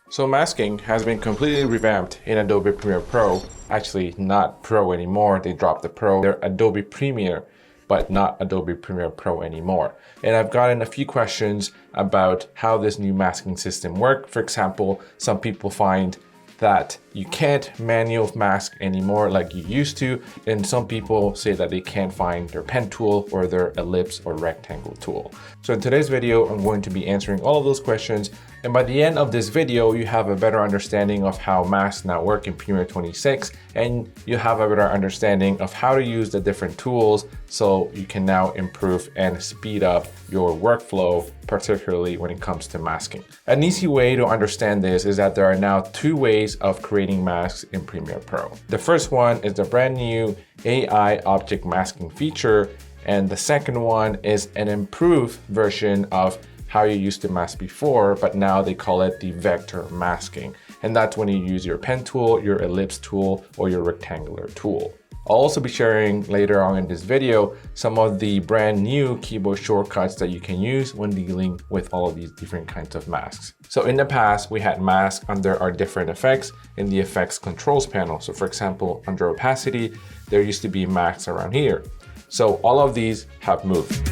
So masking has been completely revamped in Adobe Premiere Pro. Actually, not Pro anymore. They dropped the Pro. They're Adobe Premiere, but not Adobe Premiere Pro anymore. And I've gotten a few questions about how this new masking system works. For example, some people find that you can't manual mask anymore like you used to. And some people say that they can't find their pen tool or their ellipse or rectangle tool. So in today's video, I'm going to be answering all of those questions. And by the end of this video, you have a better understanding of how masks now work in Premiere 26, and you have a better understanding of how to use the different tools so you can now improve and speed up your workflow, particularly when it comes to masking. An easy way to understand this is that there are now two ways of creating masks in Premiere Pro. The first one is the brand new AI object masking feature, and the second one is an improved version of how you used to mask before, but now they call it the vector masking. And that's when you use your pen tool, your ellipse tool, or your rectangular tool. I'll also be sharing later on in this video some of the brand new keyboard shortcuts that you can use when dealing with all of these different kinds of masks. So in the past, we had masks under our different effects in the effects controls panel. So for example, under opacity, there used to be masks around here. So all of these have moved.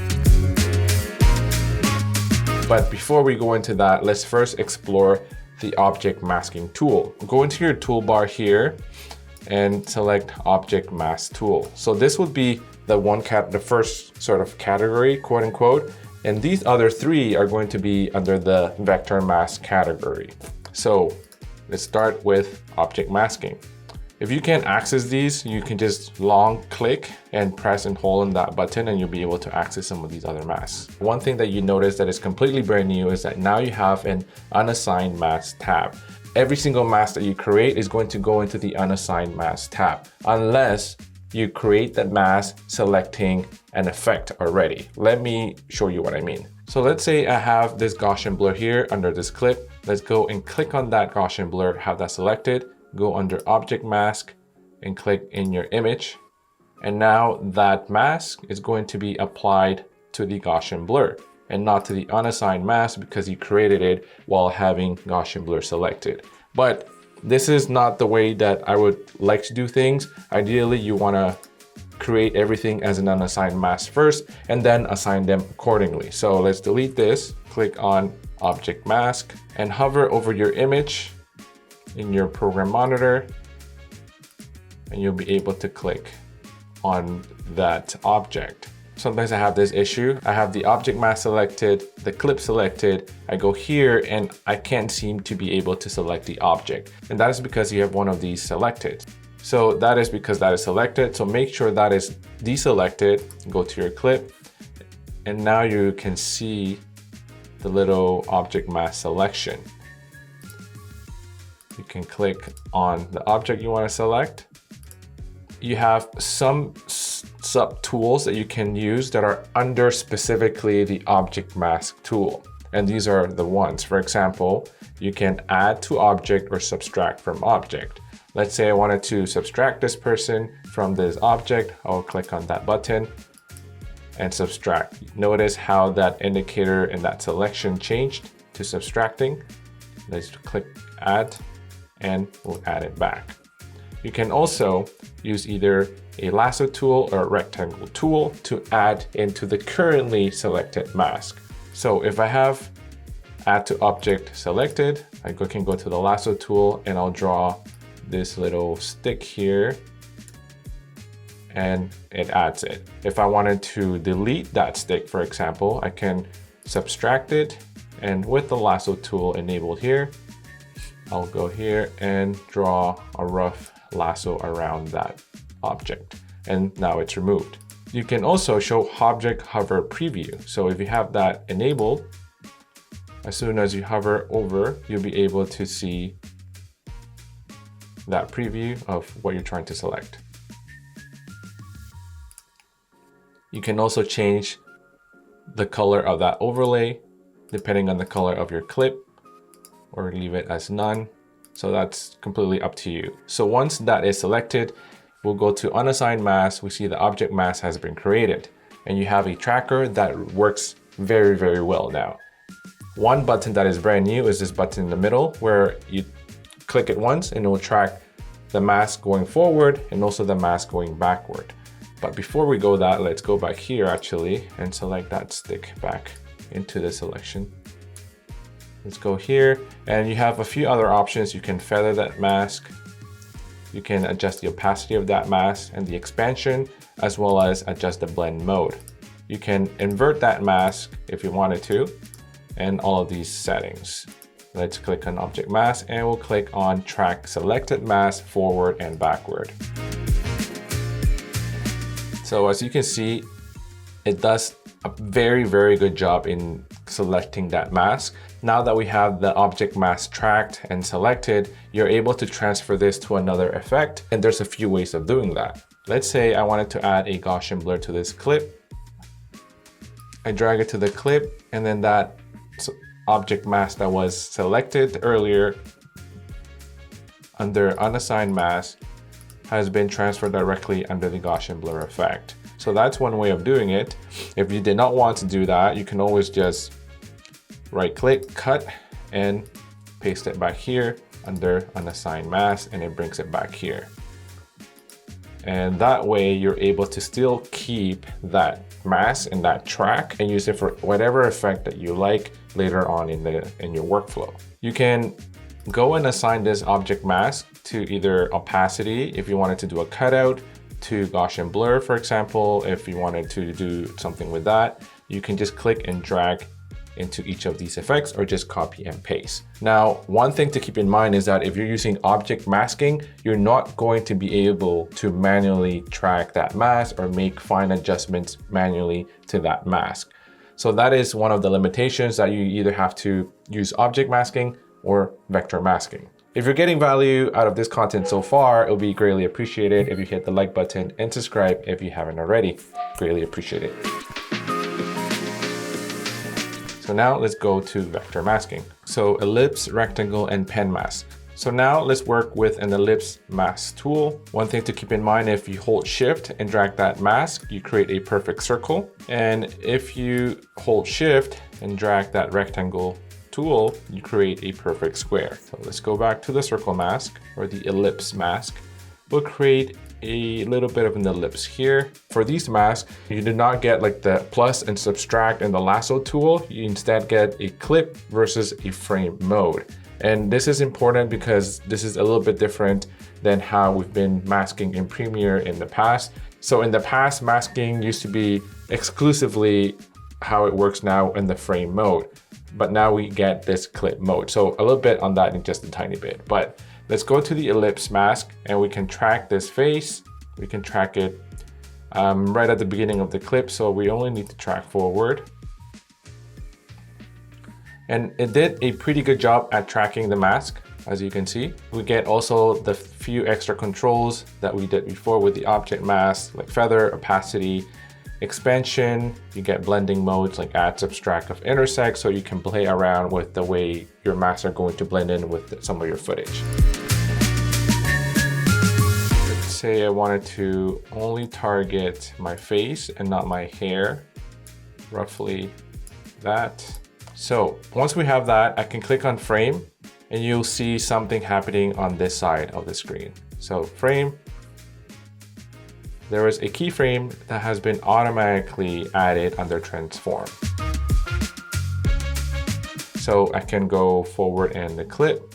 But before we go into that, let's first explore the object masking tool. Go into your toolbar here and select object mask tool. So this would be the first sort of category, quote unquote. And these other three are going to be under the vector mask category. So let's start with object masking. If you can't access these, you can just long click and press and hold on that button and you'll be able to access some of these other masks. One thing that you notice that is completely brand new is that now you have an Unassigned Mask Tab. Every single mask that you create is going to go into the Unassigned Mask Tab, unless you create that mask selecting an effect already. Let me show you what I mean. So let's say I have this Gaussian blur here under this clip. Let's go and click on that Gaussian blur, have that selected. Go under Object Mask and click in your image. And now that mask is going to be applied to the Gaussian blur and not to the unassigned mask because you created it while having Gaussian blur selected. But this is not the way that I would like to do things. Ideally, you want to create everything as an unassigned mask first and then assign them accordingly. So let's delete this, click on Object Mask and hover over your image in your program monitor, and you'll be able to click on that object. Sometimes I have this issue. I have the object mask selected, the clip selected. I go here and I can't seem to be able to select the object. And that is because you have one of these selected. So that is because that is selected. So make sure that is deselected. Go to your clip. And now you can see the little object mask selection. You can click on the object you want to select. You have some sub tools that you can use that are under specifically the object mask tool. And these are the ones. For example, you can add to object or subtract from object. Let's say I wanted to subtract this person from this object. I'll click on that button and subtract. Notice how that indicator and that selection changed to subtracting. Let's click add and we'll add it back. You can also use either a lasso tool or a rectangle tool to add into the currently selected mask. So if I have add to object selected, I can go to the lasso tool and I'll draw this little stick here and it adds it. If I wanted to delete that stick, for example, I can subtract it, and with the lasso tool enabled here, I'll go here and draw a rough lasso around that object, and now it's removed. You can also show object hover preview. So if you have that enabled, as soon as you hover over, you'll be able to see that preview of what you're trying to select. You can also change the color of that overlay depending on the color of your clip, or leave it as none. So that's completely up to you. So once that is selected, we'll go to unassigned mask. We see the object mask has been created, and you have a tracker that works very, very well now. One button that is brand new is this button in the middle, where you click it once and it will track the mask going forward and also the mask going backward. But before we go that, let's go back here actually and select that stick back into the selection. Let's go here, and you have a few other options. You can feather that mask, you can adjust the opacity of that mask and the expansion, as well as adjust the blend mode. You can invert that mask if you wanted to, and all of these settings. Let's click on Object Mask and we'll click on Track Selected Mask Forward and Backward. So as you can see, it does a very, very good job in selecting that mask. Now that we have the object mask tracked and selected, you're able to transfer this to another effect. And there's a few ways of doing that. Let's say I wanted to add a Gaussian blur to this clip. I drag it to the clip, and then that object mask that was selected earlier under Unassigned Mask has been transferred directly under the Gaussian blur effect. So that's one way of doing it. If you did not want to do that, you can always just right click, cut, and paste it back here under Unassigned Mask, and it brings it back here. And that way you're able to still keep that mask and that track and use it for whatever effect that you like later on in your workflow. You can go and assign this object mask to either opacity if you wanted to do a cutout, to Gaussian blur, for example. If you wanted to do something with that, you can just click and drag into each of these effects, or just copy and paste. Now, one thing to keep in mind is that if you're using object masking, you're not going to be able to manually track that mask or make fine adjustments manually to that mask. So that is one of the limitations, that you either have to use object masking or vector masking. If you're getting value out of this content so far, it will be greatly appreciated if you hit the like button and subscribe if you haven't already. Greatly appreciate it. So now let's go to vector masking. So ellipse, rectangle, and pen mask. So now let's work with an ellipse mask tool. One thing to keep in mind, if you hold shift and drag that mask, you create a perfect circle. And if you hold shift and drag that rectangle tool, you create a perfect square. So let's go back to the circle mask, or the ellipse mask. We'll create a little bit of an ellipse here. For these masks, you do not get like the plus and subtract and the lasso tool. You instead get a clip versus a frame mode. And this is important because this is a little bit different than how we've been masking in Premiere in the past. So in the past, masking used to be exclusively how it works now in the frame mode, but now we get this clip mode. So a little bit on that in just a tiny bit, but let's go to the ellipse mask and we can track this face. We can track it right at the beginning of the clip. So we only need to track forward. And it did a pretty good job at tracking the mask, as you can see. We get also the few extra controls that we did before with the object mask, like feather, opacity, expansion. You get blending modes like add, subtract, of intersect, so you can play around with the way your masks are going to blend in with some of your footage. Let's say I wanted to only target my face and not my hair, roughly that. So once we have that, I can click on frame and you'll see something happening on this side of the screen. So frame, there is a keyframe that has been automatically added under transform. So I can go forward in the clip,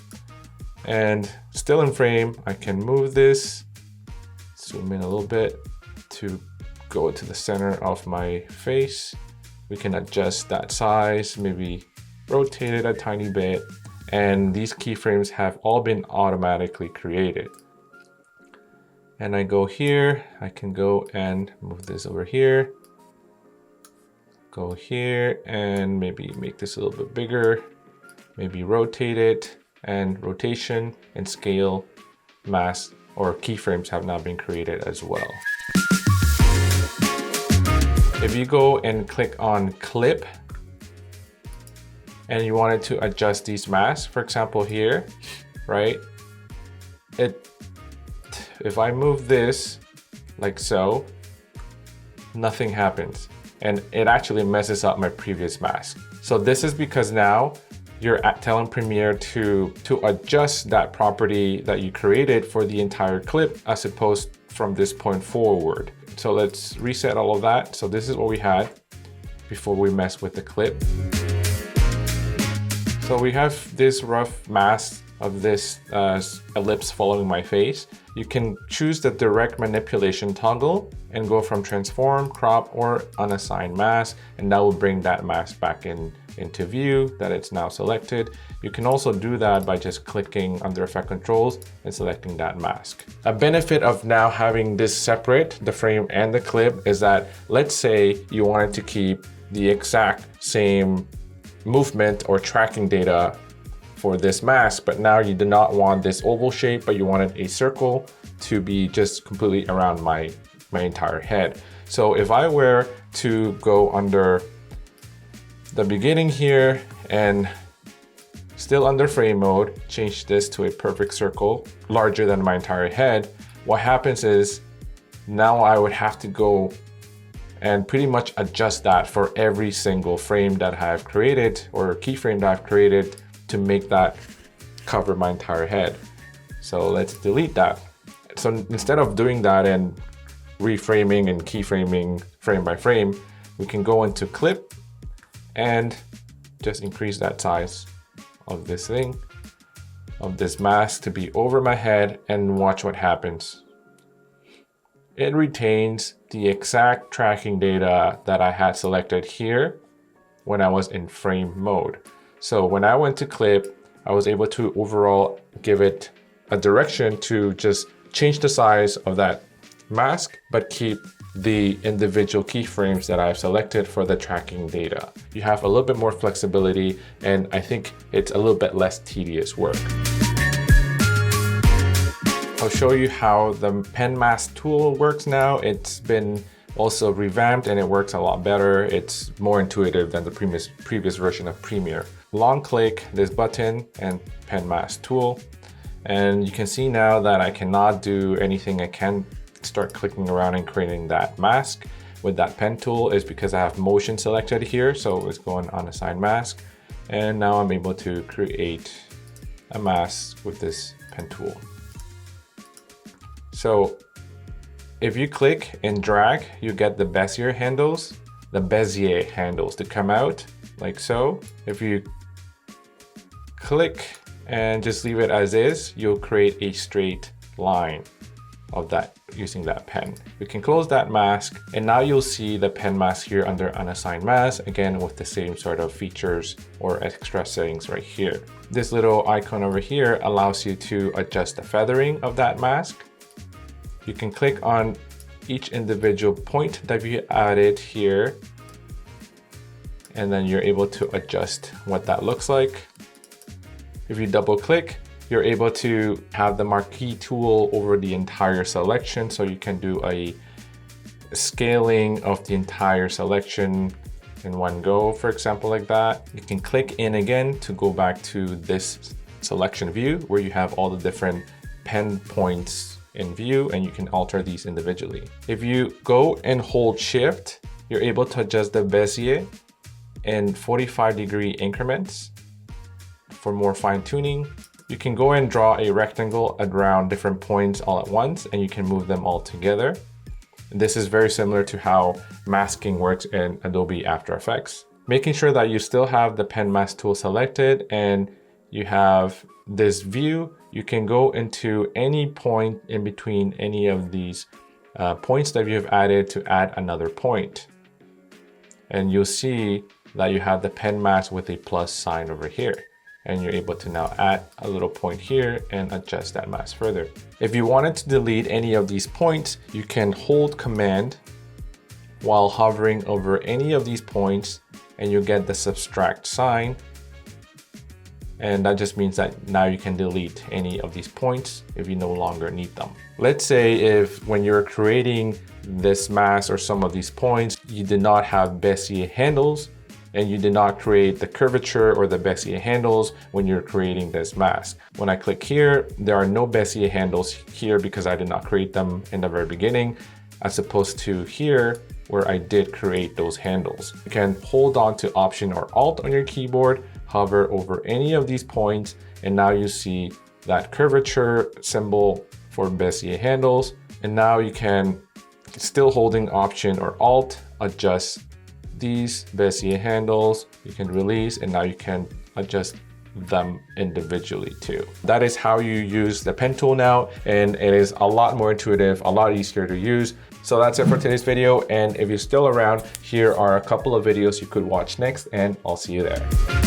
and still in frame, I can move this, zoom in a little bit to go to the center of my face. We can adjust that size, maybe rotate it a tiny bit, and these keyframes have all been automatically created. And I go here, I can go and move this over here, go here, and maybe make this a little bit bigger, maybe rotate it, and rotation and scale mask or keyframes have now been created as well. If you go and click on clip and you wanted to adjust these masks, for example here, right? If I move this like so, nothing happens. And it actually messes up my previous mask. So this is because now you're telling Premiere to adjust that property that you created for the entire clip as opposed from this point forward. So let's reset all of that. So this is what we had before we mess with the clip. So we have this rough mask of this ellipse following my face. You can choose the direct manipulation toggle and go from transform, crop, or unassigned mask, and that will bring that mask back into view that it's now selected. You can also do that by just clicking under effect controls and selecting that mask. A benefit of now having this separate, the frame and the clip, is that let's say you wanted to keep the exact same movement or tracking data for this mask, but now you do not want this oval shape, but you wanted a circle to be just completely around my entire head. So if I were to go under the beginning here and still under frame mode, change this to a perfect circle larger than my entire head, what happens is now I would have to go and pretty much adjust that for every single frame that I have created or keyframe that I've created to make that cover my entire head. So let's delete that. So instead of doing that and reframing and keyframing frame by frame, we can go into clip and just increase that size of this thing, of this mask to be over my head, and watch what happens. It retains the exact tracking data that I had selected here when I was in frame mode. So when I went to clip, I was able to overall give it a direction to just change the size of that mask, but keep the individual keyframes that I've selected for the tracking data. You have a little bit more flexibility, and I think it's a little bit less tedious work. I'll show you how the pen mask tool works now. It's been also revamped and it works a lot better. It's more intuitive than the previous version of Premiere. Long click this button and pen mask tool, and you can see now that I cannot do anything. I can start clicking around and creating that mask with that pen tool is because I have motion selected here. So let's go on unassigned mask, and now I'm able to create a mask with this pen tool. So if you click and drag, you get the Bezier handles to come out like so. If you click and just leave it as is, you'll create a straight line of that using that pen. We can close that mask, and now you'll see the pen mask here under unassigned mask, again with the same sort of features or extra settings right here. This little icon over here allows you to adjust the feathering of that mask. You can click on each individual point that you added here, and then you're able to adjust what that looks like. If you double click, you're able to have the marquee tool over the entire selection, so you can do a scaling of the entire selection in one go, for example, like that. You can click in again to go back to this selection view where you have all the different pen points in view, and you can alter these individually. If you go and hold shift, you're able to adjust the Bezier in 45-degree increments for more fine tuning. You can go and draw a rectangle around different points all at once, and you can move them all together. This is very similar to how masking works in Adobe After Effects. Making sure that you still have the pen mask tool selected and you have this view, you can go into any point in between any of these points that you have added to add another point. And you'll see that you have the pen mask with a plus sign over here. And you're able to now add a little point here and adjust that mask further. If you wanted to delete any of these points, you can hold Command while hovering over any of these points, and you get the subtract sign. And that just means that now you can delete any of these points if you no longer need them. Let's say if when you're creating this mask or some of these points, you did not have Bezier handles, and you did not create the curvature or the Bezier handles when you're creating this mask. When I click here, there are no Bezier handles here because I did not create them in the very beginning, as opposed to here, where I did create those handles. You can hold on to Option or Alt on your keyboard, hover over any of these points, and now you see that curvature symbol for Bezier handles. And now you can, still holding Option or Alt, adjust these Bezier handles. You can release, and now you can adjust them individually too. That is how you use the pen tool now, and it is a lot more intuitive, a lot easier to use. So that's it for today's video, and if you're still around, here are a couple of videos you could watch next, and I'll see you there.